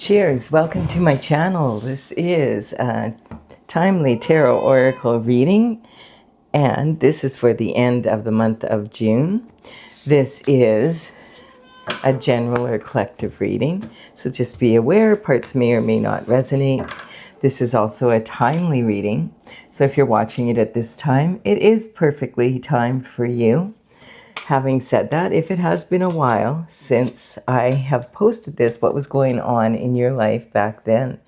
Cheers, welcome to my channel. This is a timely tarot oracle reading, and this is for the end of the month of June. This is a general or collective reading, so just be aware parts may or may not resonate. This is also a timely reading, so if you're watching it at this time, it is perfectly timed for you. Having said that, if it has been a while since I have posted this, what was going on in your life back then,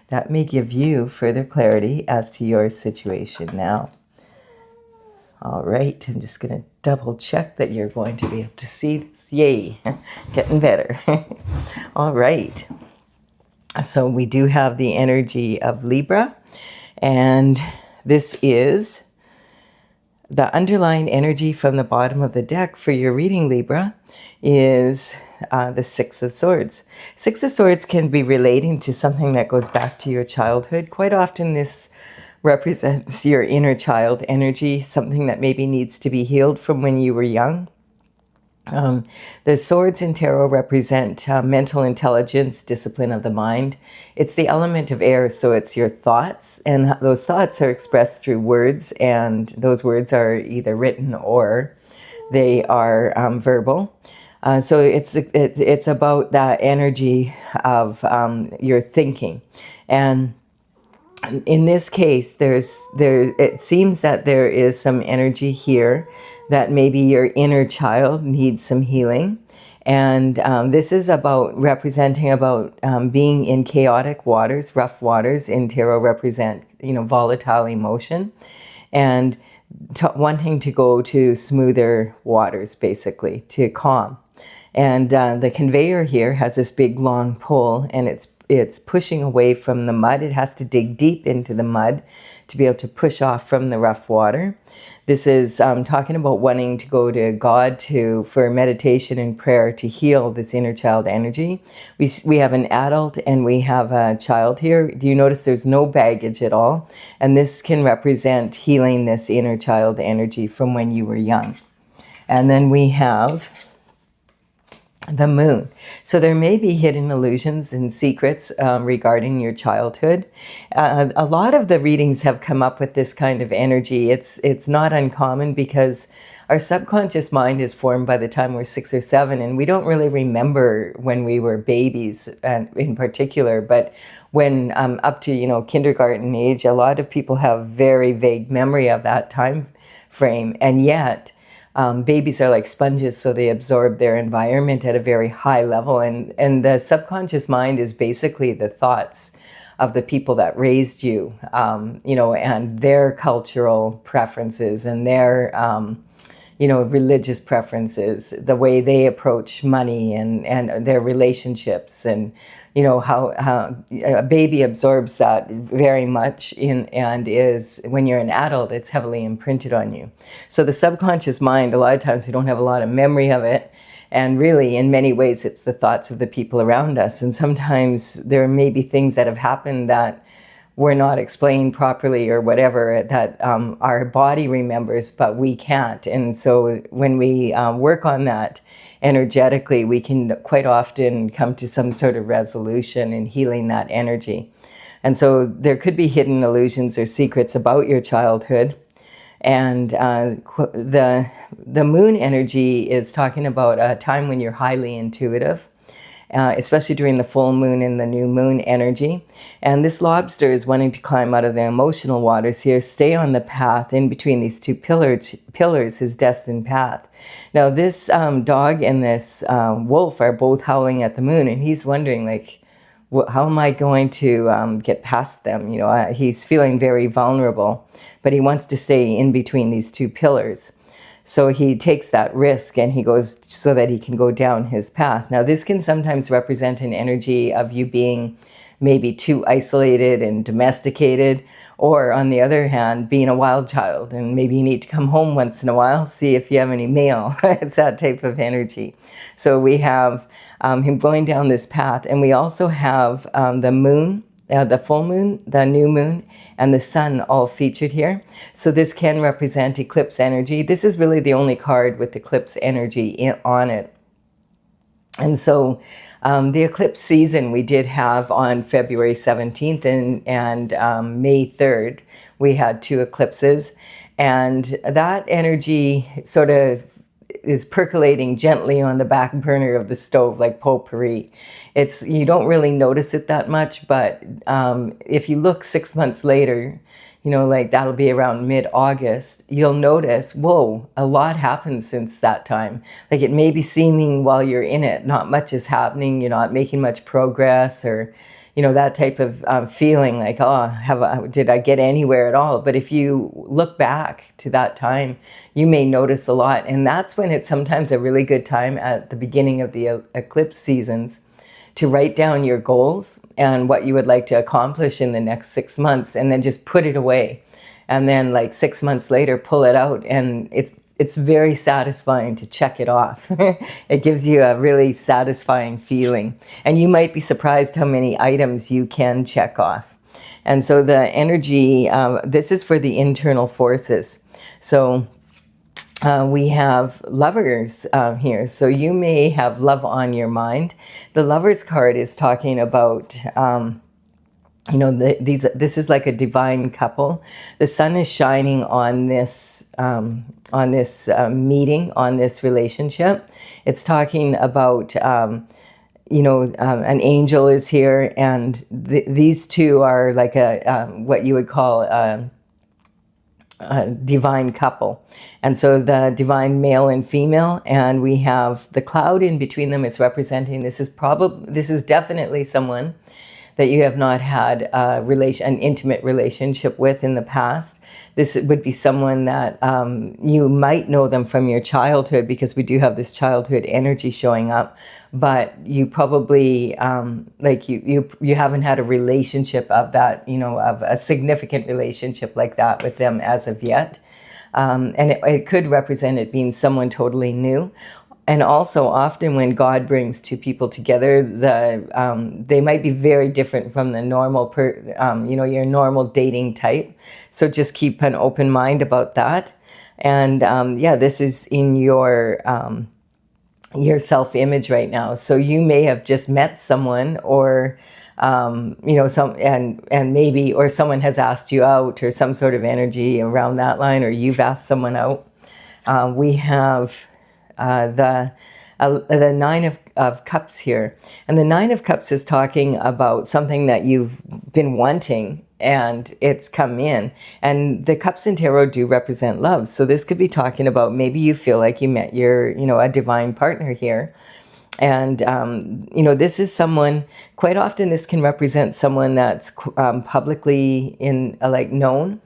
that may give you further clarity as to your situation now. All right, I'm just going to double check that you're going to be able to see this. Yay, getting better. All right, so we do have the energy of Libra, and this is the underlying energy from the bottom of the deck for your reading, Libra, is the Six of Swords. Six of Swords can be relating to something that goes back to your childhood. Quite often this represents your inner child energy, something that maybe needs to be healed from when you were young. The swords in tarot represent mental intelligence, discipline of the mind. It's the element of air, so it's your thoughts, and those thoughts are expressed through words, and those words are either written or they are verbal. So it's about that energy of your thinking. And in this case, it seems that there is some energy here that maybe your inner child needs some healing. And this is about representing about being in chaotic waters, rough waters. In tarot represent, volatile emotion, and wanting to go to smoother waters, basically, to calm. And the conveyor here has this big long pole, and it's pushing away from the mud. It has to dig deep into the mud to be able to push off from the rough water. This is talking about wanting to go to God for meditation and prayer to heal this inner child energy. We have an adult and we have a child here. Do you notice there's no baggage at all? And this can represent healing this inner child energy from when you were young. And then we have the moon. So there may be hidden illusions and secrets regarding your childhood. A lot of the readings have come up with this kind of energy. It's not uncommon because our subconscious mind is formed by the time we're 6 or 7, and we don't really remember when we were babies in particular, but when up to kindergarten age, a lot of people have very vague memory of that time frame, and yet babies are like sponges, so they absorb their environment at a very high level. And the subconscious mind is basically the thoughts of the people that raised you, and their cultural preferences and their, religious preferences, the way they approach money and their relationships, and how a baby absorbs that very much and is, when you're an adult, it's heavily imprinted on you. So the subconscious mind, a lot of times we don't have a lot of memory of it, and really in many ways it's the thoughts of the people around us. And sometimes there may be things that have happened that were not explained properly or whatever, that our body remembers but we can't. And so when we work on that energetically, we can quite often come to some sort of resolution in healing that energy. And so there could be hidden illusions or secrets about your childhood. And the moon energy is talking about a time when you're highly intuitive, especially during the full moon and the new moon energy. And this lobster is wanting to climb out of the emotional waters here, stay on the path in between these two pillars, his destined path. Now this dog and this wolf are both howling at the moon, and he's wondering, how am I going to get past them? He's feeling very vulnerable, but he wants to stay in between these two pillars. So he takes that risk and he goes so that he can go down his path. Now this can sometimes represent an energy of you being maybe too isolated and domesticated, or on the other hand, being a wild child, and maybe you need to come home once in a while, see if you have any mail. It's that type of energy. So we have him going down this path, and we also have the moon, the full moon, the new moon, and the sun all featured here. So this can represent eclipse energy. This is really the only card with eclipse energy on it. And so the eclipse season we did have on February 17th and May 3rd. We had 2 eclipses. And that energy sort of is percolating gently on the back burner of the stove like potpourri. You don't really notice it that much, but if you look 6 months later, like that'll be around mid-August, you'll notice, whoa, a lot happened since that time. Like it may be seeming while you're in it, not much is happening, you're not making much progress, or that type of feeling like, oh, did I get anywhere at all? But if you look back to that time, you may notice a lot. And that's when it's sometimes a really good time at the beginning of the eclipse seasons to write down your goals and what you would like to accomplish in the next 6 months, and then just put it away. And then like 6 months later, pull it out, and it's very satisfying to check it off. It gives you a really satisfying feeling. And you might be surprised how many items you can check off. And so the energy, this is for the internal forces. So we have lovers here. So you may have love on your mind. The lovers card is talking about this is like a divine couple. The sun is shining on this meeting, on this relationship. It's talking about an angel is here, and these two are like what you would call a divine couple. And so the divine male and female, and we have the cloud in between them. It's representing this is definitely someone that you have not had an intimate relationship with in the past. This would be someone that you might know them from your childhood, because we do have this childhood energy showing up, but you probably you haven't had a relationship of that, of a significant relationship like that with them as of yet. And it could represent it being someone totally new. And also, often when God brings 2 people together, they might be very different from the normal, your normal dating type. So just keep an open mind about that. And this is in your self-image right now. So you may have just met someone, or maybe someone has asked you out, or some sort of energy around that line, or you've asked someone out. We have the 9 of Cups here. And the 9 of Cups is talking about something that you've been wanting, and it's come in. And the Cups in Tarot do represent love. So this could be talking about maybe you feel like you met your, a divine partner here. And, this is someone, quite often this can represent someone that's publicly known.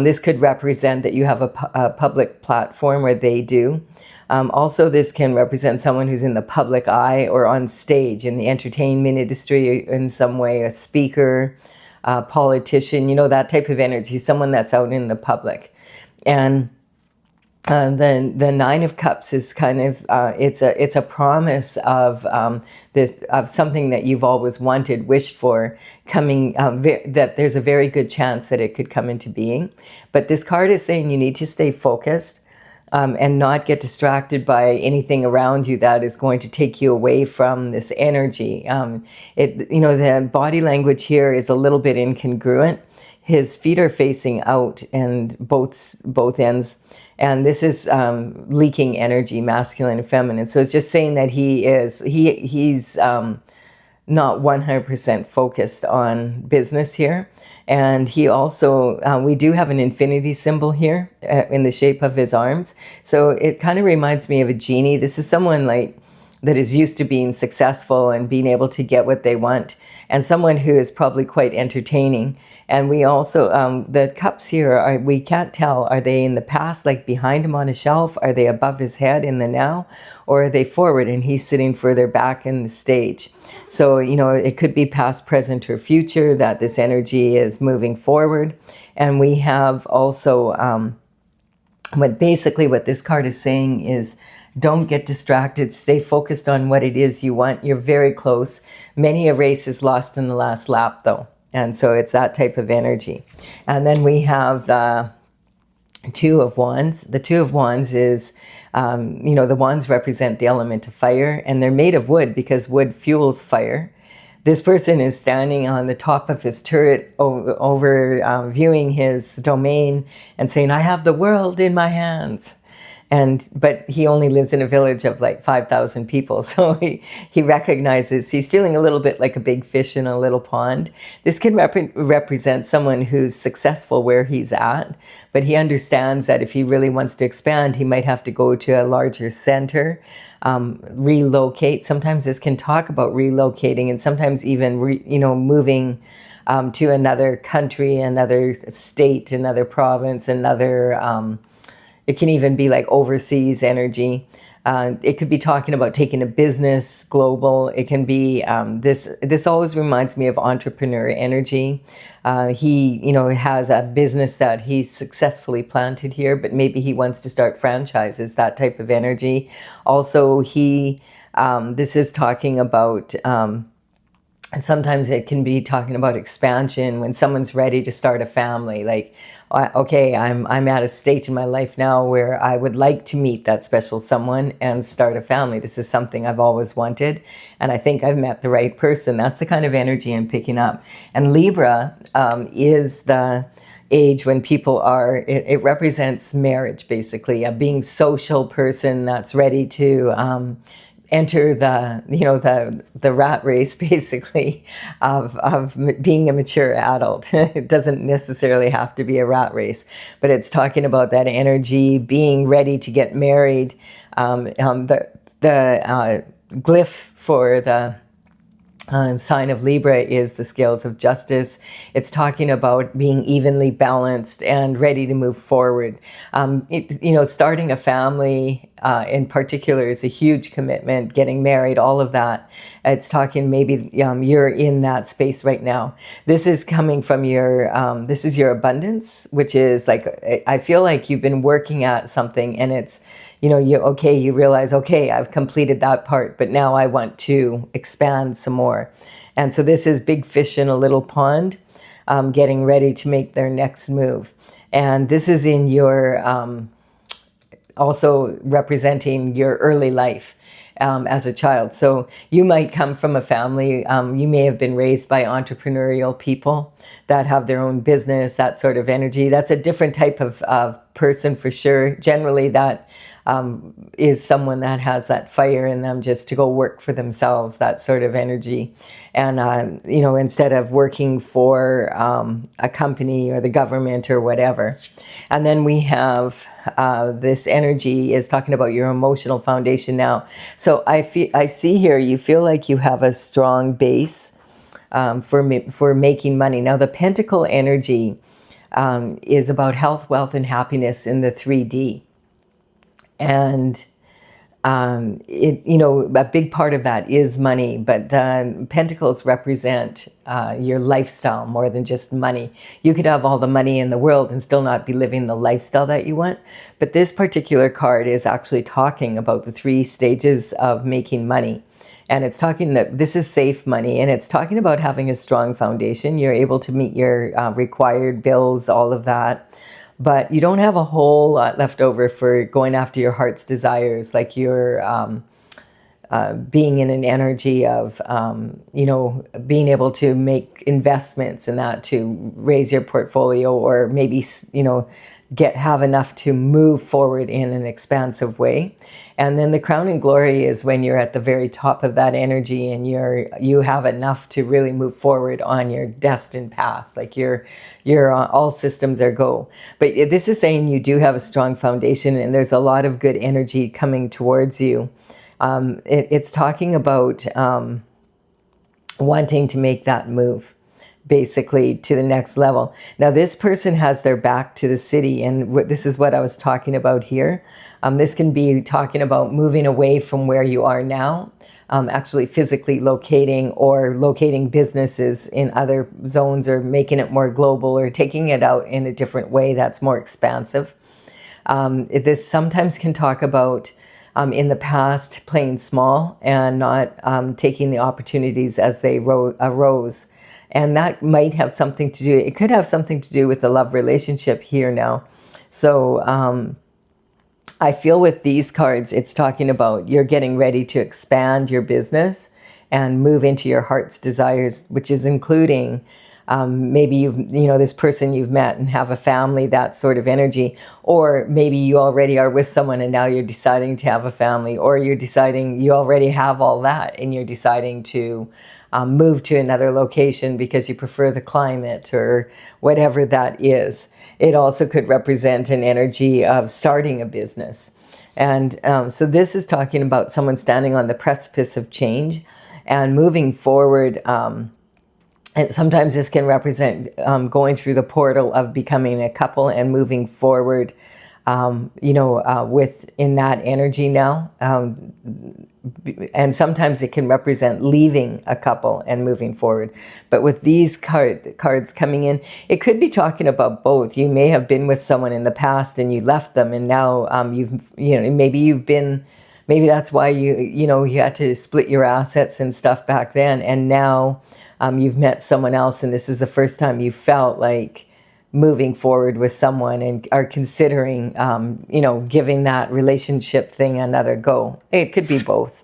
This could represent that you have a public platform, where they do. Also, this can represent someone who's in the public eye or on stage in the entertainment industry in some way, a speaker, a politician, that type of energy, someone that's out in the public. And the 9 of Cups is kind of it's a promise of of something that you've always wanted, wished for, coming, that there's a very good chance that it could come into being. But this card is saying you need to stay focused. And not get distracted by anything around you that is going to take you away from this energy. The body language here is a little bit incongruent. His feet are facing out, and both ends, and this is leaking energy, masculine and feminine. So it's just saying that he's not 100% focused on business here. And he also, we do have an infinity symbol here in the shape of his arms. So it kind of reminds me of a genie. This is someone that is used to being successful and being able to get what they want, and someone who is probably quite entertaining. And we also, the cups here, we can't tell, are they in the past, like behind him on a shelf? Are they above his head in the now? Or are they forward and he's sitting further back in the stage? So, it could be past, present, or future that this energy is moving forward. And we have also, what this card is saying is, don't get distracted. Stay focused on what it is you want. You're very close. Many a race is lost in the last lap, though. And so it's that type of energy. And then we have the Two of Wands. The Two of Wands is, the wands represent the element of fire, and they're made of wood because wood fuels fire. This person is standing on the top of his turret over viewing his domain and saying, I have the world in my hands. But he only lives in a village of like 5,000 people. So he recognizes, he's feeling a little bit like a big fish in a little pond. This can represent someone who's successful where he's at, but he understands that if he really wants to expand, he might have to go to a larger center, relocate. Sometimes this can talk about relocating, and sometimes even, moving to another country, another state, another province, it can even be like overseas energy. It could be talking about taking a business global. It can be, this always reminds me of entrepreneur energy. He, has a business that he's successfully planted here, but maybe he wants to start franchises, that type of energy. Also, this is talking about, and sometimes it can be talking about expansion when someone's ready to start a family. Like, okay, I'm at a state in my life now where I would like to meet that special someone and start a family. This is something I've always wanted, and I think I've met the right person. That's the kind of energy I'm picking up. And Libra is the age when people are, it represents marriage, basically, a being social person that's ready to enter the rat race, basically, of being a mature adult. It doesn't necessarily have to be a rat race, but it's talking about that energy, being ready to get married. The glyph for the sign of Libra is the scales of justice. It's talking about being evenly balanced and ready to move forward. Starting a family in particular is a huge commitment, getting married, all of that. It's talking maybe you're in that space right now. This is coming from this is your abundance, which is like, I feel like you've been working at something and it's, you realize, okay, I've completed that part, but now I want to expand some more. And so this is big fish in a little pond, getting ready to make their next move. And this is in your, also representing your early life as a child. So you might come from a family, you may have been raised by entrepreneurial people that have their own business, that sort of energy. That's a different type of person for sure. Generally that is someone that has that fire in them just to go work for themselves, that sort of energy. And, instead of working for a company or the government or whatever. And then we have this energy is talking about your emotional foundation now. So I see here, you feel like you have a strong base for making money. Now the Pentacle energy is about health, wealth, and happiness in the 3D. And a big part of that is money, but the pentacles represent your lifestyle more than just money. You could have all the money in the world and still not be living the lifestyle that you want. But this particular card is actually talking about the 3 stages of making money. And it's talking that this is safe money, and it's talking about having a strong foundation. You're able to meet your required bills, all of that. But you don't have a whole lot left over for going after your heart's desires, like you're being in an energy of, being able to make investments and that to raise your portfolio, or maybe, have enough to move forward in an expansive way. And then the crown and glory is when you're at the very top of that energy and you have enough to really move forward on your destined path. Like you're all systems are go. But this is saying you do have a strong foundation and there's a lot of good energy coming towards you. It's talking about wanting to make that move, basically, to the next level. Now, this person has their back to the city, and this is what I was talking about here. This can be talking about moving away from where you are now, actually physically locating or locating businesses in other zones, or making it more global, or taking it out in a different way that's more expansive. This sometimes can talk about in the past playing small and not taking the opportunities as they arose. And that might have something to do, it could have something to do with the love relationship here now. So I feel with these cards, it's talking about you're getting ready to expand your business and move into your heart's desires, which is including maybe this person you've met and have a family, that sort of energy. Or maybe you already are with someone and now you're deciding to have a family, or you're deciding you already have all that and you're deciding to move to another location because you prefer the climate or whatever that is. It also could represent an energy of starting a business. And so this is talking about someone standing on the precipice of change and moving forward. And sometimes this can represent going through the portal of becoming a couple and moving forward, in that energy now. And sometimes it can represent leaving a couple and moving forward. But with these cards coming in, it could be talking about both. You may have been with someone in the past and you left them, and now maybe that's why you had to split your assets and stuff back then, and now you've met someone else, and this is the first time you felt like moving forward with someone and are considering, giving that relationship thing another go. It could be both.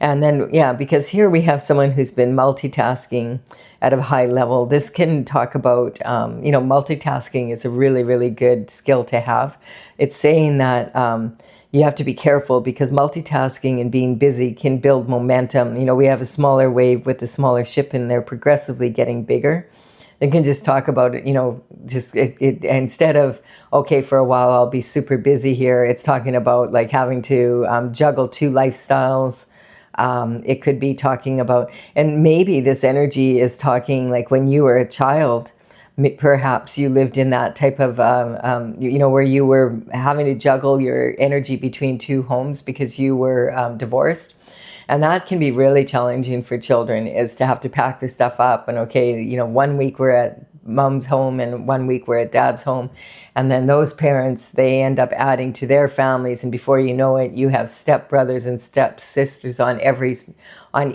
And then, because here we have someone who's been multitasking at a high level. This can talk about, multitasking is a really, really good skill to have. It's saying that you have to be careful because multitasking and being busy can build momentum. We have a smaller wave with a smaller ship and they're progressively getting bigger. It can just talk about it, instead of, okay, for a while I'll be super busy here. It's talking about like having to juggle two lifestyles. It could be talking about, and maybe this energy is talking like when you were a child, perhaps you lived in that type of, where you were having to juggle your energy between two homes because you were divorced. And that can be really challenging for children, is to have to pack their stuff up. And okay, 1 week we're at mom's home and 1 week we're at dad's home. And then those parents, they end up adding to their families. And before you know it, you have stepbrothers and stepsisters on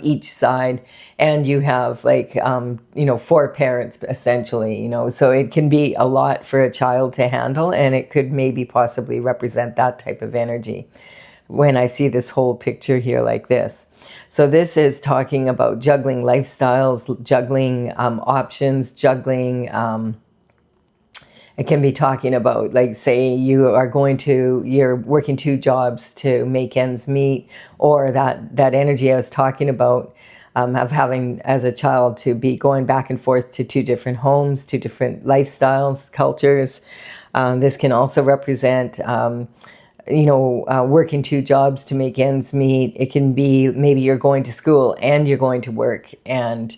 each side. And you have 4 parents essentially, so it can be a lot for a child to handle. And it could maybe possibly represent that type of energy when I see this whole picture here like this. So this is talking about juggling lifestyles, juggling options, juggling, it can be talking about, like, say you're working 2 jobs to make ends meet, or that energy I was talking about of having as a child to be going back and forth to 2 different homes, 2 different lifestyles, cultures. This can also represent working 2 jobs to make ends meet. It can be maybe you're going to school and you're going to work, and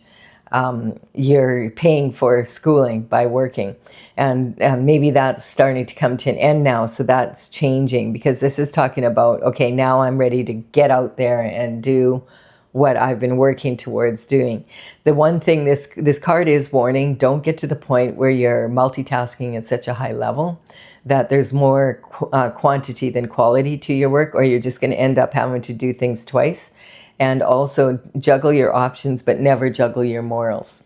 you're paying for schooling by working. And maybe that's starting to come to an end now. So that's changing, because this is talking about, okay, now I'm ready to get out there and do what I've been working towards doing. The one thing this card is warning, don't get to the point where you're multitasking at such a high level that there's more quantity than quality to your work, or you're just going to end up having to do things twice. And also juggle your options, but never juggle your morals.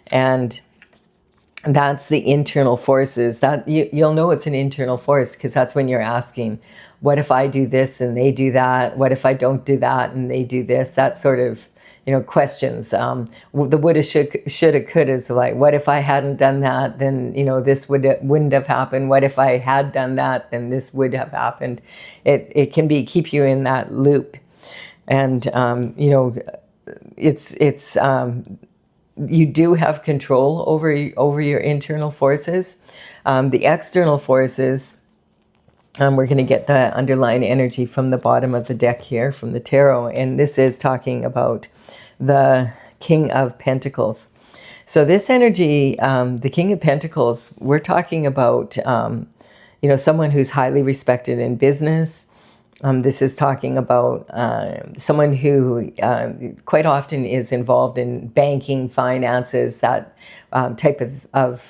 And that's the internal forces. That you'll know it's an internal force, because that's when you're asking, what if I do this and they do that? What if I don't do that and they do this? That sort of, questions. The woulda, shoulda, coulda is like, what if I hadn't done that? Then, this wouldn't have happened. What if I had done that? Then this would have happened. It can keep you in that loop. And, it's you do have control over your internal forces. The external forces, we're going to get the underlying energy from the bottom of the deck here, from the tarot. And this is talking about the King of Pentacles. So this energy, the King of Pentacles, we're talking about, someone who's highly respected in business. This is talking about someone who quite often is involved in banking, finances, that type of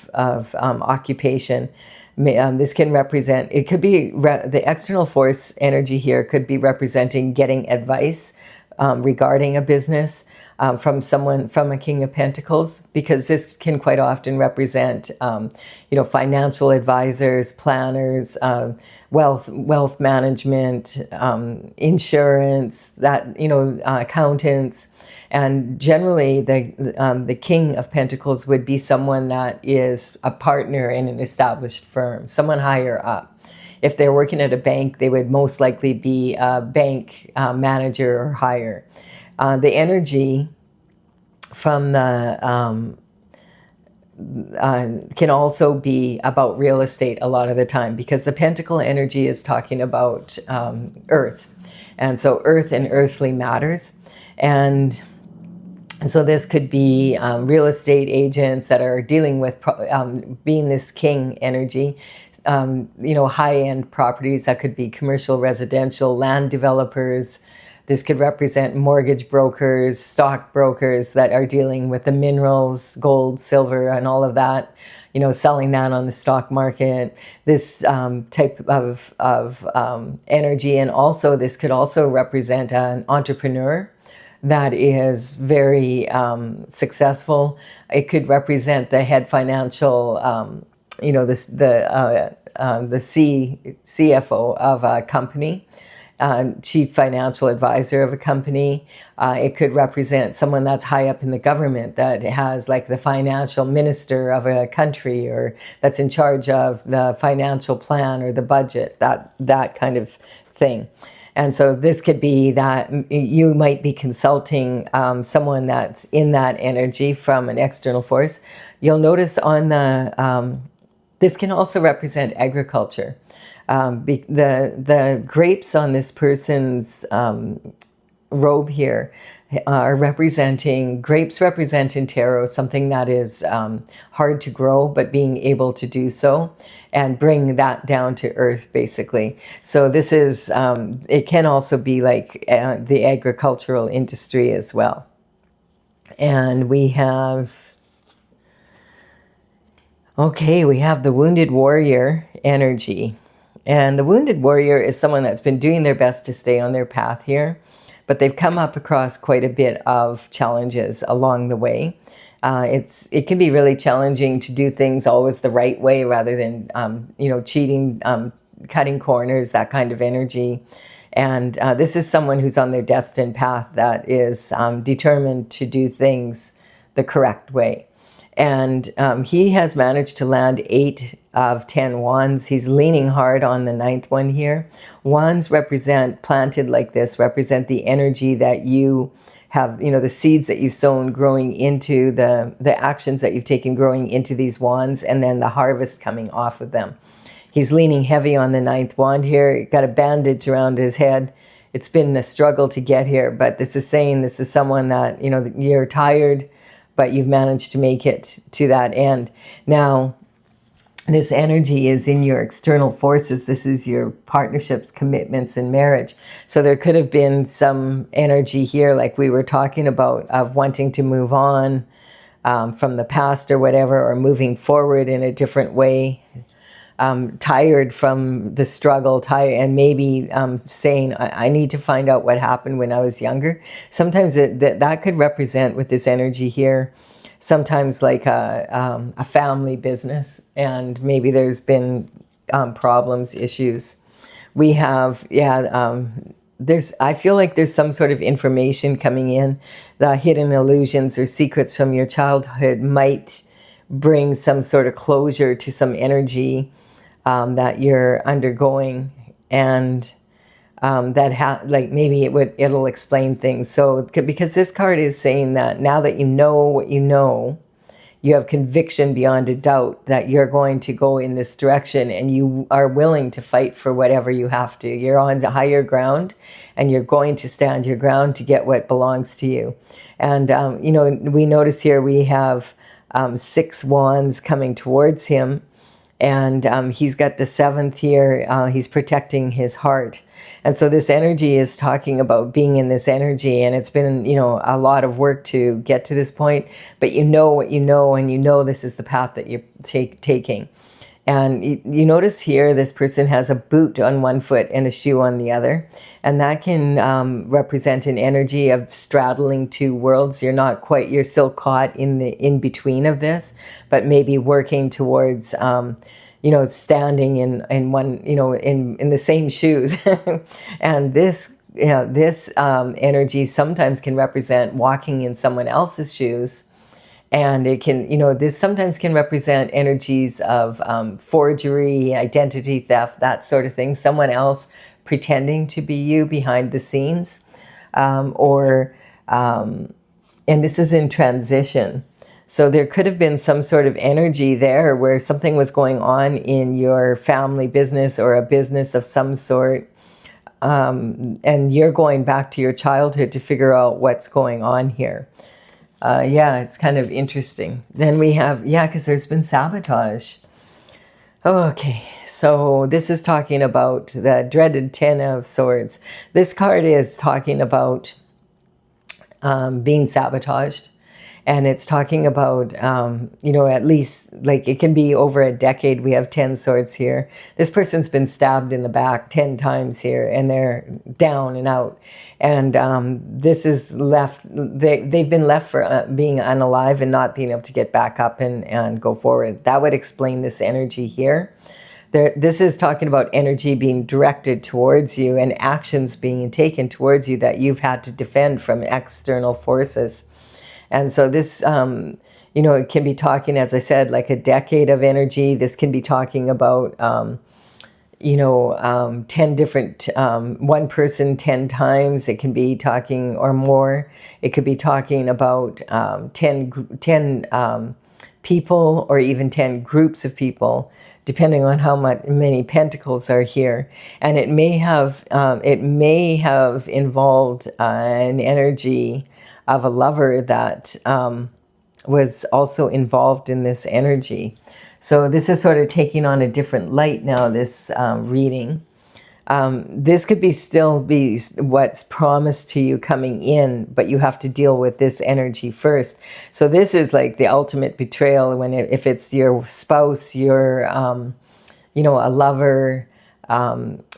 occupation. This can represent, it could be, the external force energy here could be representing getting advice regarding a business. from someone, from a King of Pentacles, because this can quite often represent, financial advisors, planners, wealth management, insurance, accountants. And generally, the King of Pentacles would be someone that is a partner in an established firm, someone higher up. If they're working at a bank, they would most likely be a bank manager or higher. The energy from the can also be about real estate a lot of the time, because the pentacle energy is talking about earth. And so earth and earthly matters. And so this could be real estate agents that are dealing with being this king energy, high-end properties. That could be commercial, residential, land developers. This could represent mortgage brokers, stock brokers that are dealing with the minerals, gold, silver, and all of that, selling that on the stock market. This type of energy. And also this could also represent an entrepreneur that is very successful. It could represent the head financial, the CFO of a company, chief financial advisor of a company. It could represent someone that's high up in the government, that has like the financial minister of a country, or that's in charge of the financial plan or the budget, that kind of thing. And so this could be that you might be consulting someone that's in that energy from an external force. You'll notice on the, this can also represent agriculture. The grapes on this person's robe here are representing, grapes represent in tarot something that is hard to grow, but being able to do so and bring that down to earth, basically. So this is, it can also be like the agricultural industry as well. And we have, we have the wounded warrior energy. And the wounded warrior is someone that's been doing their best to stay on their path here, but they've come up across quite a bit of challenges along the way. It can be really challenging to do things always the right way, rather than cheating, cutting corners, that kind of energy. And this is someone who's on their destined path, that is determined to do things the correct way. And he has managed to land 8 of 10 wands. He's leaning hard on the 9th one here. Wands represent, planted like this, represent the energy that you have, the seeds that you've sown growing into the actions that you've taken growing into these wands, and then the harvest coming off of them. He's leaning heavy on the 9th wand here. He's got a bandage around his head. It's been a struggle to get here, but this is saying this is someone that, you're tired, but you've managed to make it to that end. Now, this energy is in your external forces. This is your partnerships, commitments, and marriage. So there could have been some energy here, like we were talking about, of wanting to move on from the past or whatever, or moving forward in a different way. Tired from the struggle, and maybe saying, I need to find out what happened when I was younger. Sometimes that could represent, with this energy here, sometimes like a family business, and maybe there's been problems, issues. We have, I feel like there's some sort of information coming in. The hidden illusions or secrets from your childhood might bring some sort of closure to some energy that you're undergoing, and maybe it'll explain things. So because this card is saying that now that you know what you know, you have conviction beyond a doubt that you're going to go in this direction, and you are willing to fight for whatever you have to. You're on the higher ground, and you're going to stand your ground to get what belongs to you. And we notice here we have 6 wands coming towards him. And he's got the 7th here. He's protecting his heart. And so this energy is talking about being in this energy. And it's been, a lot of work to get to this point. But you know what you know, and you know this is the path that you're taking. And you notice here, this person has a boot on one foot and a shoe on the other. And that can represent an energy of straddling two worlds. You're still caught in between of this, but maybe working towards, standing in one, in the same shoes. And this energy sometimes can represent walking in someone else's shoes. And it can, this sometimes can represent energies of forgery, identity theft, that sort of thing. Someone else pretending to be you behind the scenes. And this is in transition. So there could have been some sort of energy there where something was going on in your family business or a business of some sort. And you're going back to your childhood to figure out what's going on here. It's kind of interesting. Then we have, because there's been sabotage. Okay, so this is talking about the dreaded 10 of Swords. This card is talking about being sabotaged. And it's talking about, at least, like, it can be over a decade. We have 10 swords here. This person's been stabbed in the back 10 times here, and they're down and out. And this is left, they've been left for being unalive and not being able to get back up and go forward. That would explain this energy here. This is talking about energy being directed towards you and actions being taken towards you that you've had to defend from external forces. And so this, it can be talking, as I said, like a decade of energy. This can be talking about, 10 different, one person 10 times. It can be talking, or more. It could be talking about 10 people, or even 10 groups of people, depending on how many pentacles are here. And it may have involved an energy of a lover that was also involved in this energy. So this is sort of taking on a different light now, this reading. This could still be what's promised to you coming in, but you have to deal with this energy first. So this is like the ultimate betrayal if it's your spouse, your, a lover,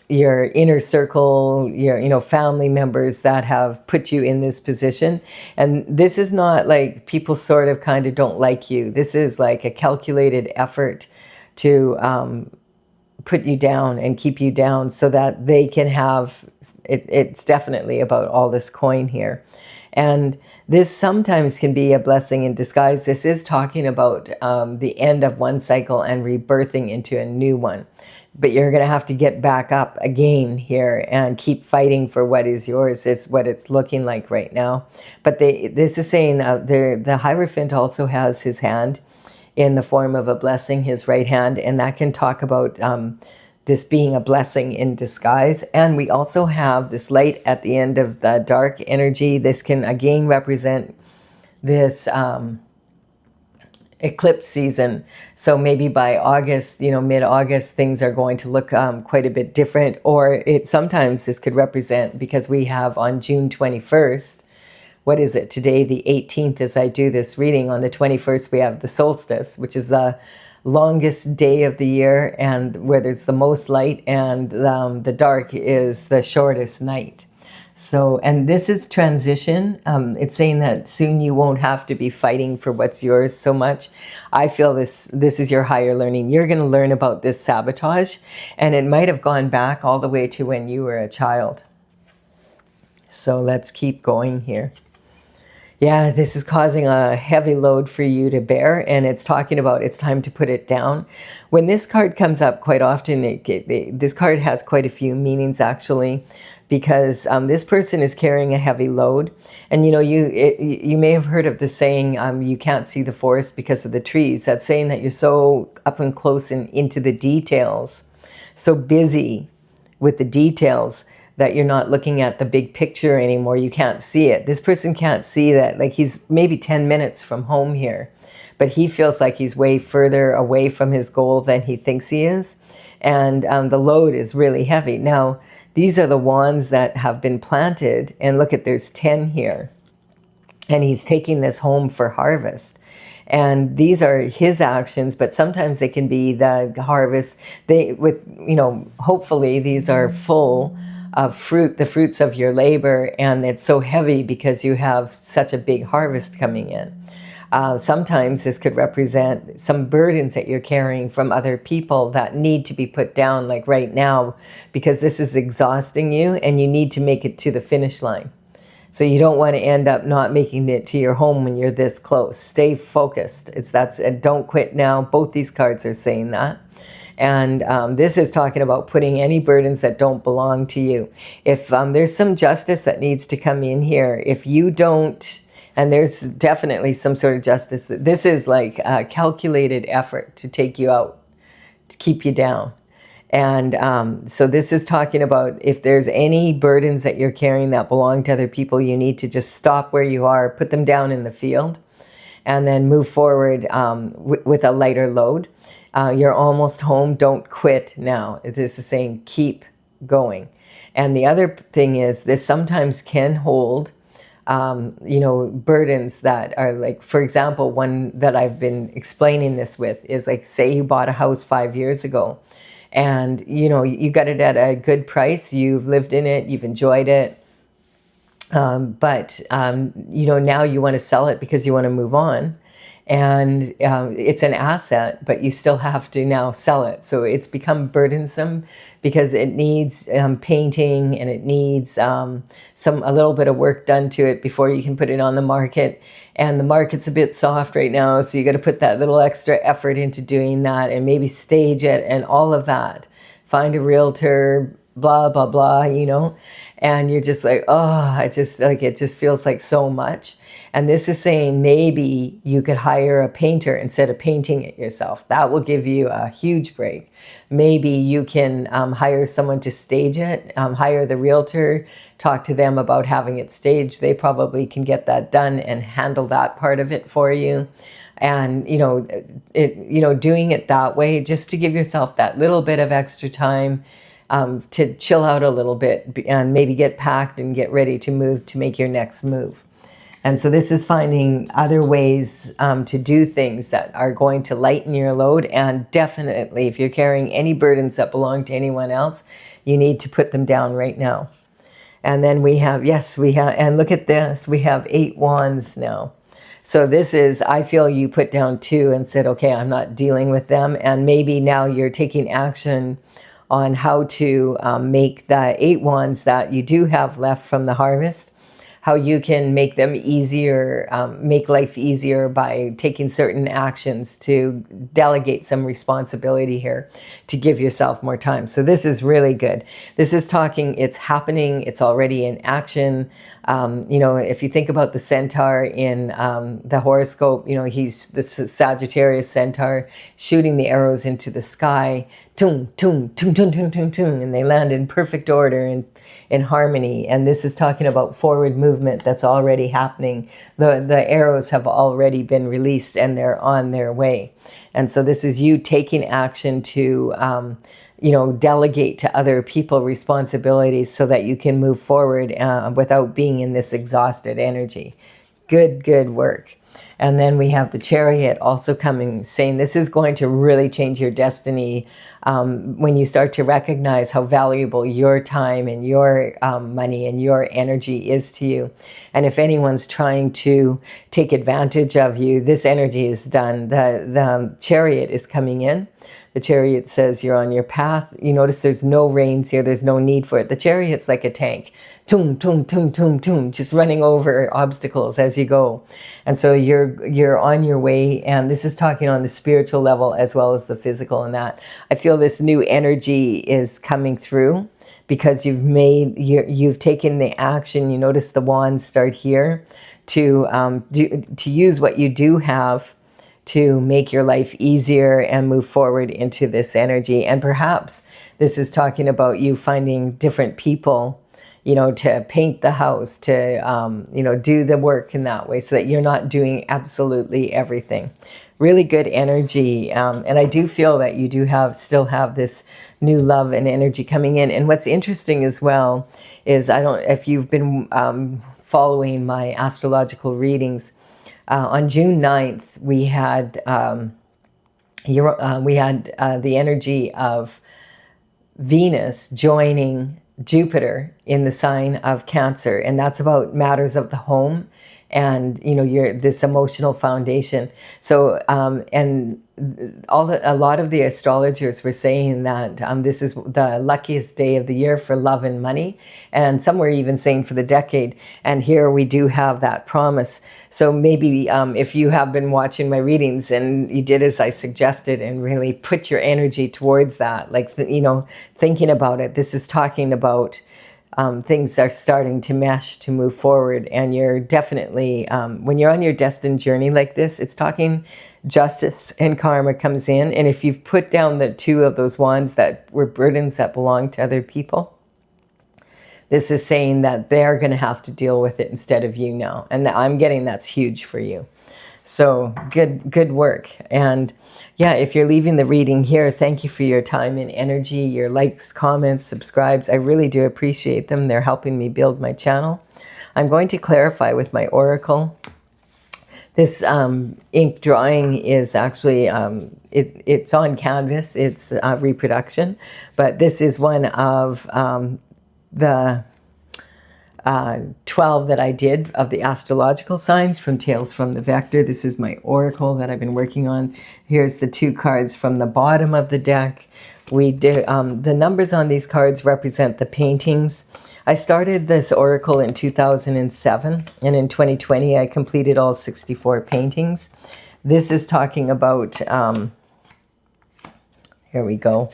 your inner circle, your family members that have put you in this position. And this is not like people sort of kind of don't like you. This is like a calculated effort to put you down and keep you down so that they can have it. It's definitely about all this coin here. And this sometimes can be a blessing in disguise. This is talking about the end of one cycle and rebirthing into a new one. But you're going to have to get back up again here and keep fighting for what is yours. It's what it's looking like right now. But this is saying the Hierophant also has his hand in the form of a blessing, his right hand. And that can talk about this being a blessing in disguise. And we also have this light at the end of the dark energy. This can again represent this eclipse season. So maybe by August, mid-August, things are going to look quite a bit different. Or sometimes this could represent, because we have on June 21st, what is it? Today, the 18th, as I do this reading, on the 21st, we have the solstice, which is the longest day of the year, and where there's the most light, and the dark is the shortest night. So, and this is transition. It's saying that soon you won't have to be fighting for what's yours so much. I feel this is your higher learning. You're going to learn about this sabotage, and it might have gone back all the way to when you were a child. So let's keep going here. Yeah, this is causing a heavy load for you to bear, and it's talking about it's time to put it down. When this card comes up quite often, this card has quite a few meanings actually, because this person is carrying a heavy load. And you may have heard of the saying, you can't see the forest because of the trees. That's saying that you're so up and close and into the details, so busy with the details, that you're not looking at the big picture anymore. You can't see it. This person can't see that. Like, he's maybe 10 minutes from home here, but he feels like he's way further away from his goal than he thinks he is. And the load is really heavy. Now, these are the wands that have been planted. And look there's 10 here. And he's taking this home for harvest. And these are his actions, but sometimes they can be the harvest. Hopefully these are full of fruit, the fruits of your labor, and it's so heavy because you have such a big harvest coming in. Sometimes this could represent some burdens that you're carrying from other people that need to be put down, like right now, because this is exhausting you and you need to make it to the finish line. So you don't want to end up not making it to your home when you're this close. Stay focused. Don't quit now. Both these cards are saying that. And this is talking about putting any burdens that don't belong to you. If there's some justice that needs to come in here, if you don't, and there's definitely some sort of justice. This is like a calculated effort to take you out, to keep you down. And so this is talking about if there's any burdens that you're carrying that belong to other people, you need to just stop where you are, put them down in the field, and then move forward with a lighter load. You're almost home. Don't quit now. This is saying keep going. And the other thing is this sometimes can hold burdens that are like, for example, one that I've been explaining this with is like, say you bought a house 5 years ago and, you got it at a good price. You've lived in it. You've enjoyed it. But now you want to sell it because you want to move on. And it's an asset, but you still have to now sell it. So it's become burdensome because it needs painting and it needs a little bit of work done to it before you can put it on the market. And the market's a bit soft right now, so you got to put that little extra effort into doing that and maybe stage it and all of that. Find a realtor, blah, blah, blah, and you're just like, oh, it just feels like so much. And this is saying maybe you could hire a painter instead of painting it yourself. That will give you a huge break. Maybe you can hire someone to stage it, hire the realtor, talk to them about having it staged. They probably can get that done and handle that part of it for you. And, doing it that way, just to give yourself that little bit of extra time to chill out a little bit and maybe get packed and get ready to move, to make your next move. And so this is finding other ways to do things that are going to lighten your load. And definitely, if you're carrying any burdens that belong to anyone else, you need to put them down right now. And then we have, and look at this, we have 8 wands now. So this is, I feel you put down 2 and said, okay, I'm not dealing with them. And maybe now you're taking action on how to make the 8 wands that you do have left from the harvest, how you can make them easier, make life easier by taking certain actions to delegate some responsibility here to give yourself more time. So this is really good. This is talking, it's happening, it's already in action. If you think about the centaur in the horoscope, he's the Sagittarius centaur shooting the arrows into the sky, tung, tung, tung, tung, tung, tung, tung, and they land in perfect order and in harmony. And this is talking about forward movement that's already happening. The arrows have already been released and they're on their way. And so this is you taking action to delegate to other people responsibilities so that you can move forward without being in this exhausted energy. Good work. And then we have the Chariot also coming, saying this is going to really change your destiny when you start to recognize how valuable your time and your money and your energy is to you. And if anyone's trying to take advantage of you, this energy is done. The Chariot is coming in. The Chariot says you're on your path. You notice there's no reins here. There's no need for it. The Chariot's like a tank. Toom, toom, toom, toom, toom, just running over obstacles as you go. And so you're on your way. And this is talking on the spiritual level as well as the physical and that. I feel this new energy is coming through because you've taken the action. You notice the wands start here to use what you do have to make your life easier and move forward into this energy. And perhaps this is talking about you finding different people, to paint the house, to, do the work in that way so that you're not doing absolutely everything. Really good energy. And I do feel that you still have this new love and energy coming in. And what's interesting as well is, if you've been following my astrological readings, On June 9th, we had the energy of Venus joining Jupiter in the sign of Cancer, and that's about matters of the home and this emotional foundation. So and a lot of the astrologers were saying that this is the luckiest day of the year for love and money, and some were even saying for the decade. And here we do have that promise. So maybe if you have been watching my readings and you did as I suggested and really put your energy towards that, like thinking about it, this is talking about things are starting to mesh to move forward, and you're definitely when you're on your destined journey like this, it's talking justice and karma comes in. And if you've put down the two of those wands that were burdens that belong to other people, this is saying that they're going to have to deal with it instead of you now. And I'm getting that's huge for you. So good work. And yeah, if you're leaving the reading here, thank you for your time and energy, your likes, comments, subscribes. I really do appreciate them. They're helping me build my channel. I'm going to clarify with my oracle. This ink drawing is actually, it's on canvas. It's reproduction. But this is one of the 12 that I did of the astrological signs from Tales from the Vector. This is my oracle that I've been working on. Here's the 2 cards from the bottom of the deck. We did the numbers on these cards represent the paintings. I started this oracle in 2007, and in 2020 I completed all 64 paintings. This is talking about, here we go.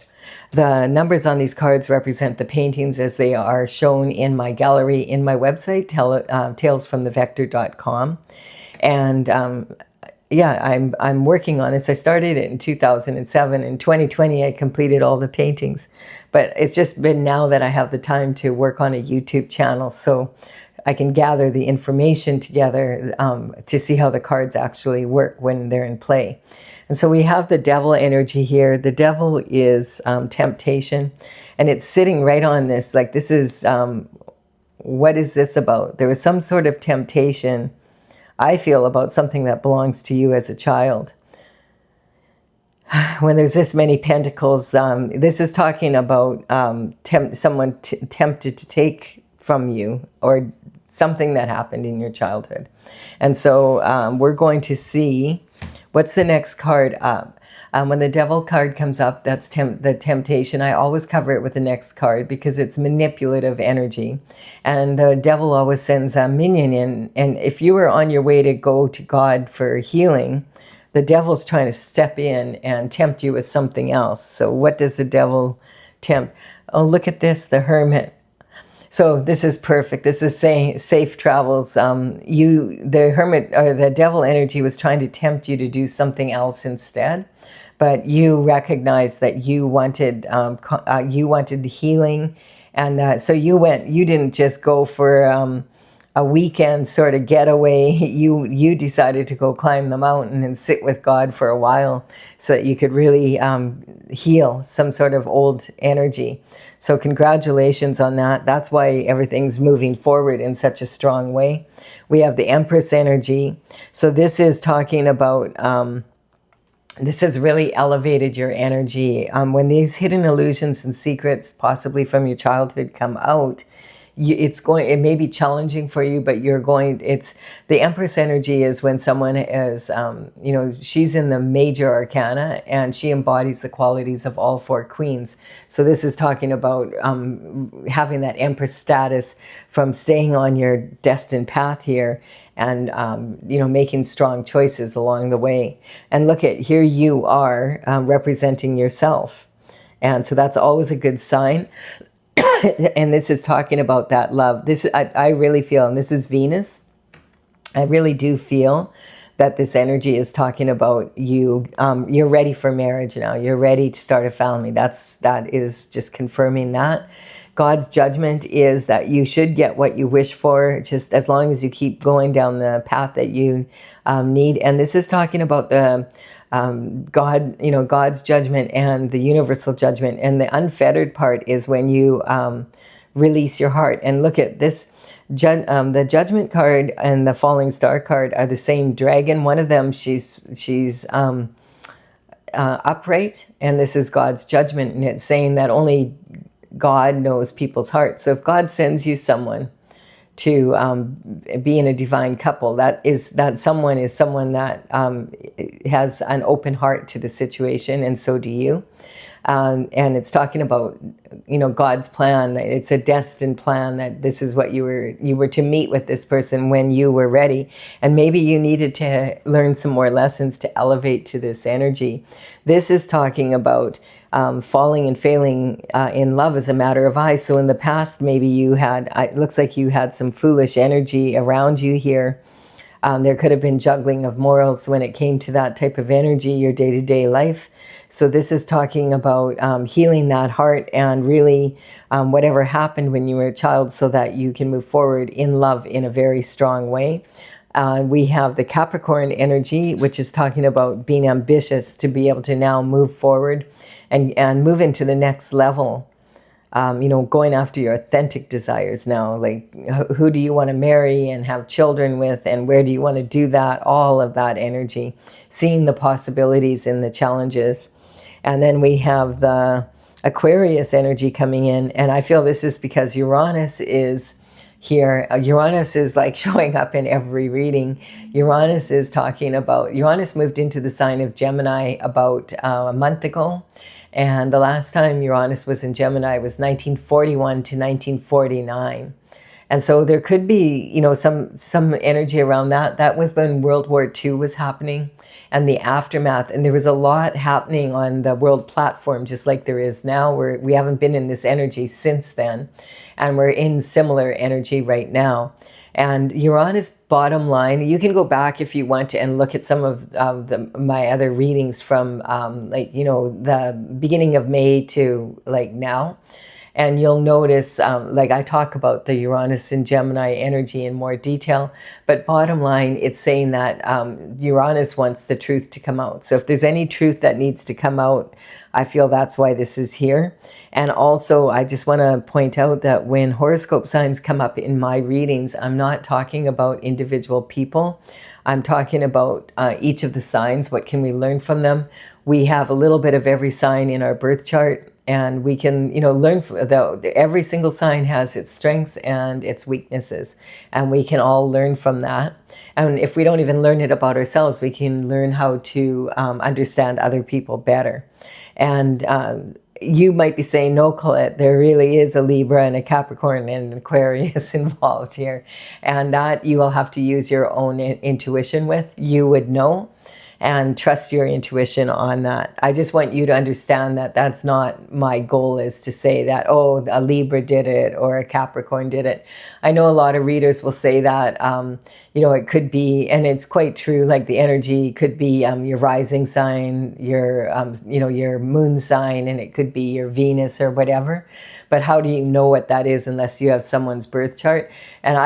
The numbers on these cards represent the paintings as they are shown in my gallery in my website, talesfromthevector.com. And yeah, I'm working on this. I started it in 2007. In 2020, I completed all the paintings. But it's just been now that I have the time to work on a YouTube channel, so I can gather the information together to see how the cards actually work when they're in play. And so we have the devil energy here. The devil is temptation, and it's sitting right on this. Like, this is, what is this about? There was some sort of temptation, I feel, about something that belongs to you as a child. When there's this many pentacles, this is talking about someone tempted to take from you, or something that happened in your childhood. And so we're going to see what's the next card up. When the devil card comes up, that's the temptation. I always cover it with the next card because it's manipulative energy. And the devil always sends a minion in. And if you were on your way to go to God for healing, the devil's trying to step in and tempt you with something else. So what does the devil tempt? Oh, look at this, the Hermit. So this is perfect. This is saying safe travels. The Hermit, or the devil energy, was trying to tempt you to do something else instead, but you recognized that you wanted healing, and so you went. You didn't just go for a weekend sort of getaway. You decided to go climb the mountain and sit with God for a while, so that you could really heal some sort of old energy. So congratulations on that. That's why everything's moving forward in such a strong way. We have the Empress energy. So this is talking about, this has really elevated your energy. When these hidden illusions and secrets, possibly from your childhood, come out, it may be challenging for you, but it's the Empress energy is when someone is, she's in the major arcana, and she embodies the qualities of all 4 queens. So this is talking about having that Empress status from staying on your destined path here, and making strong choices along the way. And look at here, you are representing yourself, and so that's always a good sign. And this is talking about that love. I really feel, and this is Venus, I really do feel that this energy is talking about you. You're ready for marriage now. You're ready to start a family. That is just confirming that. God's judgment is that you should get what you wish for, just as long as you keep going down the path that you need. And this is talking about the God's judgment and the universal judgment. And the unfettered part is when you release your heart. And look at this. The Judgment card and the Falling Star card are the same dragon. One of them, she's upright, and this is God's judgment, and it's saying that only God knows people's hearts. So if God sends you someone to be in a divine couple, that someone is someone that has an open heart to the situation, and so do you. And it's talking about, God's plan. It's a destined plan, that this is what you were to meet with this person when you were ready. And maybe you needed to learn some more lessons to elevate to this energy. This is talking about falling and failing in love as a matter of eye. So in the past, maybe it looks like you had some foolish energy around you here. There could have been juggling of morals when it came to that type of energy, your day-to-day life. So this is talking about healing that heart and really whatever happened when you were a child, so that you can move forward in love in a very strong way. We have the Capricorn energy, which is talking about being ambitious to be able to now move forward and move into the next level. Going after your authentic desires now, like who do you want to marry and have children with, and where do you want to do that, all of that energy, seeing the possibilities and the challenges. And then we have the Aquarius energy coming in, and I feel this is because Uranus is here. Uranus is like showing up in every reading. Uranus moved into the sign of Gemini about a month ago. And the last time Uranus was in Gemini was 1941 to 1949. And so there could be, some energy around that. That was when World War II was happening and the aftermath. And there was a lot happening on the world platform, just like there is now. We haven't been in this energy since then. And we're in similar energy right now. And Uranus, bottom line, you can go back if you want to and look at some of my other readings from the beginning of May to like now. And you'll notice, I talk about the Uranus and Gemini energy in more detail. But bottom line, it's saying that Uranus wants the truth to come out. So if there's any truth that needs to come out, I feel that's why this is here. And also, I just want to point out that when horoscope signs come up in my readings, I'm not talking about individual people. I'm talking about each of the signs. What can we learn from them? We have a little bit of every sign in our birth chart. And we can, learn from every single sign has its strengths and its weaknesses. And we can all learn from that. And if we don't even learn it about ourselves, we can learn how to understand other people better. And you might be saying, no, Colette, there really is a Libra and a Capricorn and an Aquarius involved here. And that you will have to use your own intuition with. You would know. And trust your intuition on that. I just want you to understand that that's not my goal, is to say that, oh, a Libra did it or a Capricorn did it. I know a lot of readers will say that, it could be, and it's quite true, like the energy could be your rising sign, your moon sign, and it could be your Venus or whatever. But how do you know what that is unless you have someone's birth chart? And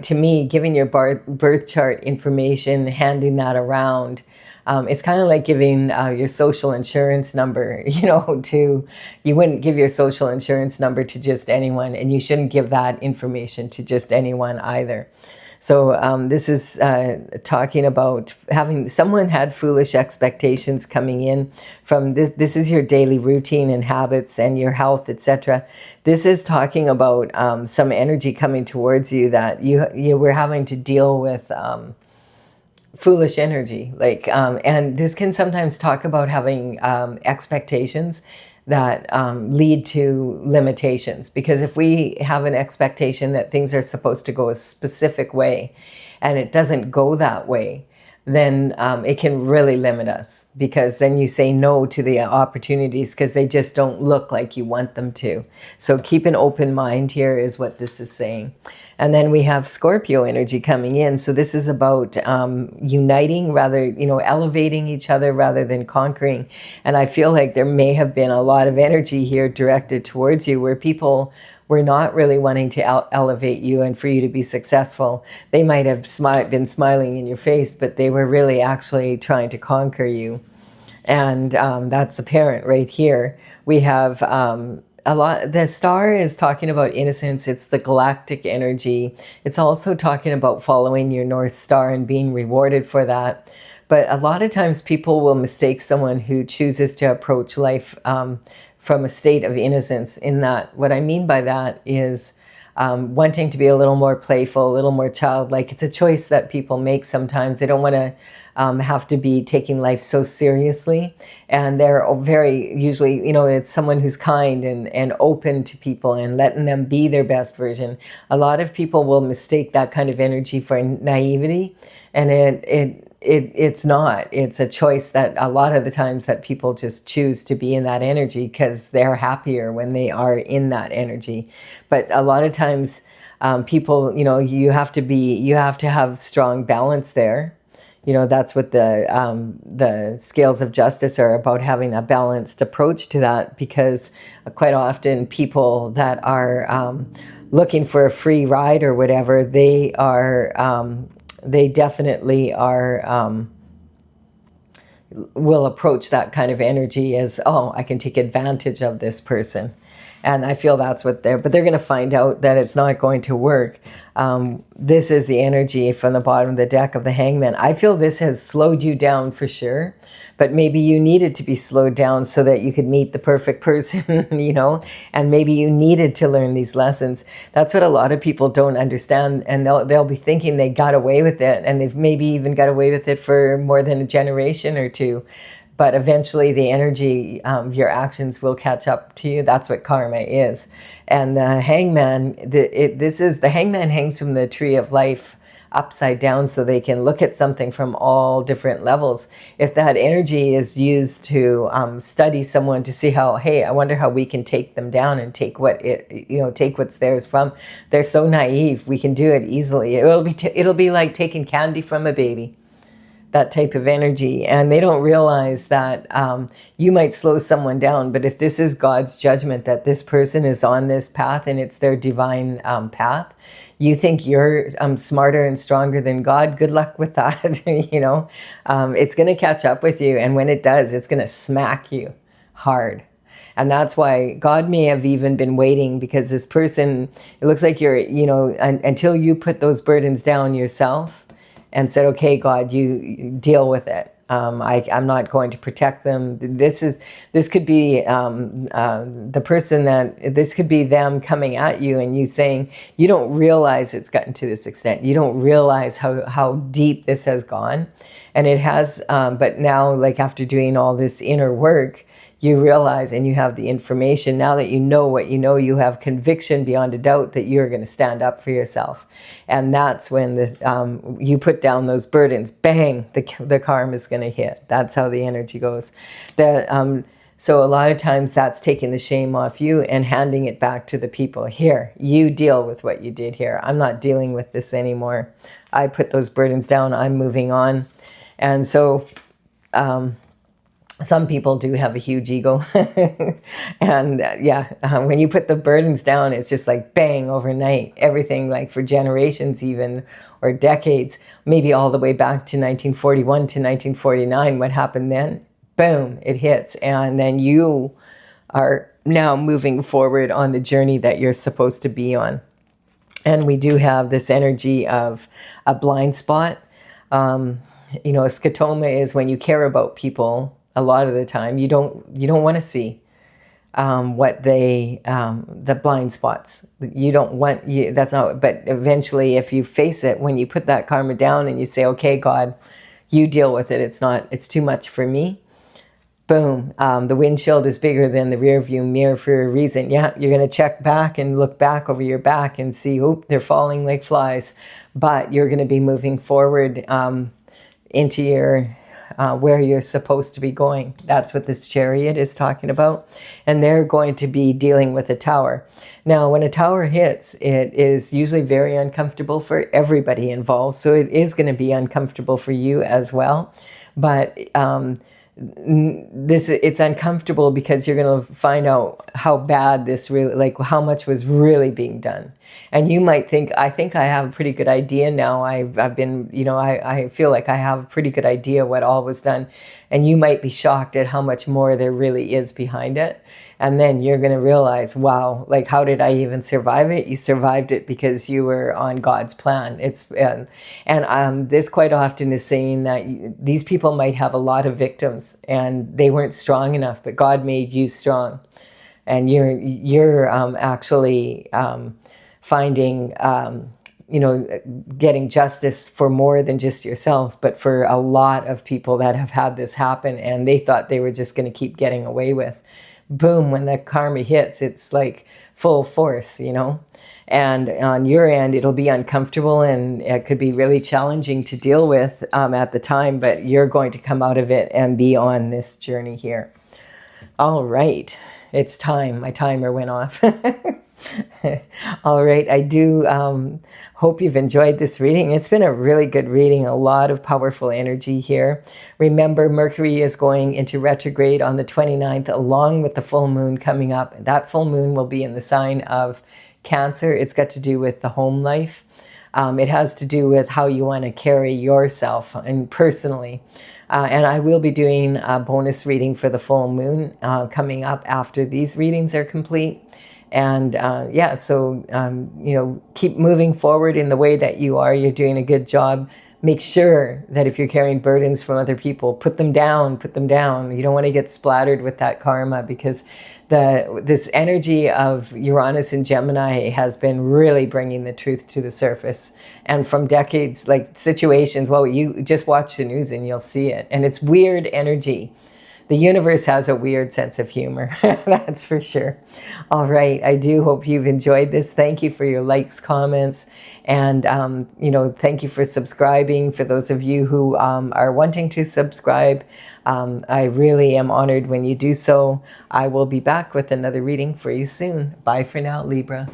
to me, giving your birth chart information, handing that around, it's kind of like giving your social insurance number, you wouldn't give your social insurance number to just anyone, and you shouldn't give that information to just anyone either. So this is talking about having someone had foolish expectations coming in from this. This is your daily routine and habits and your health, etc. This is talking about some energy coming towards you that you were having to deal with foolish energy. And this can sometimes talk about having expectations that lead to limitations. Because if we have an expectation that things are supposed to go a specific way and it doesn't go that way, then it can really limit us, because then you say no to the opportunities because they just don't look like you want them to. So keep an open mind here is what this is saying. And then we have Scorpio energy coming in. So this is about uniting, rather, elevating each other rather than conquering. And I feel like there may have been a lot of energy here directed towards you where people were not really wanting to elevate you and for you to be successful. They might have been smiling in your face, but they were really actually trying to conquer you. And that's apparent right here. We have a lot, the star is talking about innocence. It's the galactic energy. It's also talking about following your North Star and being rewarded for that. But a lot of times people will mistake someone who chooses to approach life from a state of innocence. In that, what I mean by that is wanting to be a little more playful, a little more childlike. It's a choice that people make sometimes. They don't want to have to be taking life so seriously. And they're very, usually, you know, it's someone who's kind and open to people and letting them be their best version. A lot of people will mistake that kind of energy for naivety, and it's not. It's a choice that a lot of the times that people just choose to be in that energy because they're happier when they are in that energy. But a lot of times people, you know, you have to have strong balance there. You know, that's what the scales of justice are about, having a balanced approach to that, because quite often people that are looking for a free ride or whatever, they definitely are, will approach that kind of energy as, oh, I can take advantage of this person. And I feel that's what but they're going to find out that it's not going to work. This is the energy from the bottom of the deck of the Hangman. I feel this has slowed you down for sure, but maybe you needed to be slowed down so that you could meet the perfect person, you know, and maybe you needed to learn these lessons. That's what a lot of people don't understand, and they'll be thinking they got away with it, and they've maybe even got away with it for more than a generation or two. But eventually the energy of your actions will catch up to you. That's what karma is. And the Hangman, the Hangman hangs from the tree of life upside down so they can look at something from all different levels. If that energy is used to study someone to see how, hey, I wonder how we can take them down and take what's theirs from. They're so naive. We can do it easily. It'll be like taking candy from a baby. That type of energy, and they don't realize that you might slow someone down, but if this is God's judgment that this person is on this path and it's their divine path, you think you're smarter and stronger than God, good luck with that. You know, it's going to catch up with you, and when it does, it's going to smack you hard. And that's why God may have even been waiting, because this person, it looks like you're, you know, until you put those burdens down yourself and said, okay, God, you deal with it. I'm not going to protect them. This could be the person this could be them coming at you and you saying, you don't realize it's gotten to this extent. You don't realize how deep this has gone. And it has, but now, like after doing all this inner work, you realize, and you have the information, now that you know what you know, you have conviction beyond a doubt that you're going to stand up for yourself. And that's when you put down those burdens, bang, the karma is going to hit. That's how the energy goes. So a lot of times that's taking the shame off you and handing it back to the people. Here, you deal with what you did here. I'm not dealing with this anymore. I put those burdens down. I'm moving on. And so some people do have a huge ego. And when you put the burdens down, it's just like bang, overnight. Everything, like for generations even, or decades, maybe all the way back to 1941 to 1949. What happened then? Boom, it hits. And then you are now moving forward on the journey that you're supposed to be on. And we do have this energy of a blind spot. You know, a scotoma is when you care about people. A lot of the time, you don't want to see the blind spots. You don't want, that's not, but eventually if you face it, when you put that karma down and you say, okay, God, you deal with it. It's too much for me. Boom. The windshield is bigger than the rear view mirror for a reason. Yeah, you're going to check back and look back over your back and see, oh, they're falling like flies. But you're going to be moving forward into your where you're supposed to be going. That's what this chariot is talking about. And they're going to be dealing with a tower. Now, when a tower hits, it is usually very uncomfortable for everybody involved. So it is going to be uncomfortable for you as well. But it's uncomfortable because you're going to find out how bad this really, like how much was really being done. And you might think, I think I have a pretty good idea now. I've been, you know, I feel like I have a pretty good idea what all was done. And you might be shocked at how much more there really is behind it. And then you're going to realize, wow, like, how did I even survive it? You survived it because you were on God's plan. This quite often is saying that these people might have a lot of victims and they weren't strong enough, but God made you strong. And you're actually finding, getting justice for more than just yourself, but for a lot of people that have had this happen and they thought they were just going to keep getting away with. Boom, when the karma hits, it's like full force, And on your end, it'll be uncomfortable and it could be really challenging to deal with at the time, but you're going to come out of it and be on this journey here. All right, it's time. My timer went off. All right, I do hope you've enjoyed this reading. It's been a really good reading, a lot of powerful energy here. Remember, Mercury is going into retrograde on the 29th, along with the full moon coming up. That full moon will be in the sign of Cancer. It's got to do with the home life. It has to do with how you want to carry yourself and personally. And I will be doing a bonus reading for the full moon coming up after these readings are complete. And keep moving forward in the way that you are. You're doing a good job. Make sure that if you're carrying burdens from other people, put them down. You don't want to get splattered with that karma, because this energy of Uranus and Gemini has been really bringing the truth to the surface. And from decades, like situations, well, you just watch the news and you'll see it. And it's weird energy. The universe has a weird sense of humor, that's for sure. All right, I do hope you've enjoyed this. Thank you for your likes, comments, and thank you for subscribing. For those of you who are wanting to subscribe, I really am honored when you do so. I will be back with another reading for you soon. Bye for now, Libra.